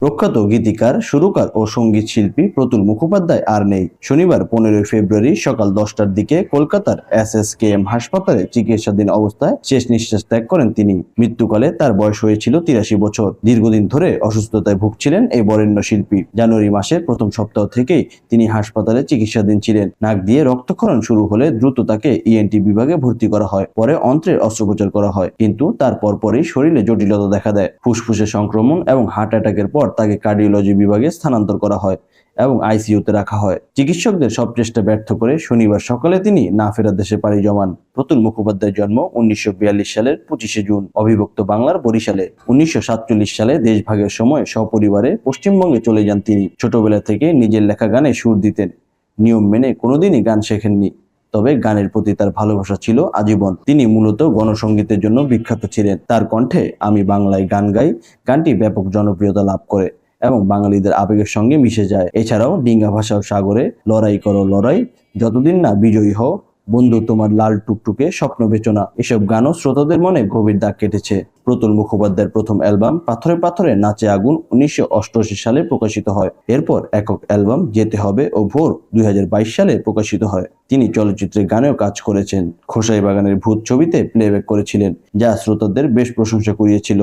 প্রখ্যাত গীতিকার, সুরকার ও সঙ্গীত শিল্পী প্রতুল মুখোপাধ্যায় আর নেই। শনিবার 15 ফেব্রুয়ারি সকাল 10টার দিকে কলকাতার SSKM হাসপাতালে চিকিৎসাধীন অবস্থায় শেষ নিঃশ্বাস ত্যাগ করেন তিনি। মৃত্যুকালে তার বয়স হয়েছিল 83 বছর। দীর্ঘদিন ধরে অসুস্থতায় ভুগছিলেন এই বরেণ্য শিল্পী। জানুয়ারি মাসের প্রথম সপ্তাহ থেকেই তিনি হাসপাতালে চিকিৎসাধীন ছিলেন। নাক দিয়ে রক্তক্ষরণ শুরু হলে দ্রুত তাকে ENT বিভাগে ভর্তি করা হয়। পরে অন্ত্রের অস্ত্রোপচার করা হয়, কিন্তু তার পরপরই শরীরে জটিলতা দেখা দেয়। ফুসফুসে সংক্রমণ এবং হার্ট অ্যাটাকের পর তাকে কার্ডিওলজি বিভাগে স্থানান্তর করা হয় এবং ICUতে রাখা হয়। চিকিৎসকদের সব চেষ্টা ব্যর্থ করে শনিবার সকালে তিনি না ফেরার দেশে পাড়ি জমান। প্রতুল মুখোপাধ্যায়ের জন্ম 1942 সালের 25শে জুন অবিভক্ত বাংলার বরিশালে। 1947 সালে দেশভাগের সময় সপরিবারে পশ্চিমবঙ্গে চলে যান তিনি। ছোটবেলা থেকে নিজের লেখা গানে সুর দিতেন। নিয়ম মেনে কোনোদিনই গান শেখেননি, তবে গানের প্রতি তার ভালোবাসা ছিল আজীবন। তিনি মূলত গণসঙ্গীতের জন্য বিখ্যাত ছিলেন। তার কণ্ঠে আমি বাংলায় গান গাই গানটি ব্যাপক জনপ্রিয়তা লাভ করে এবং বাঙালিদের আবেগের সঙ্গে মিশে যায়। এছাড়াও ডিঙ্গা ভাষার সাগরে, লড়াই করো লড়াই, যতদিন না বিজয়ী হও, বন্ধু তোমার লাল টুকটুকে, স্বপ্ন বেচনা, এসব গানও শ্রোতাদের মনে গভীর দাগ কেটেছে। প্রতুল মুখোপাধ্যায়ের প্রথম অ্যালবাম পাথরে পাথরে নাচে আগুন 1988 সালে প্রকাশিত হয়। এরপর একক অ্যালবাম যেতে হবে ও ভোর 2022 সালে প্রকাশিত হয়। তিনি চলচ্চিত্রে গানেও কাজ করেছেন। খোসাই বাগানের ভূত ছবিতে প্লেব্যাক করেছিলেন, যা শ্রোতাদের বেশ প্রশংসা কুড়িয়েছিল।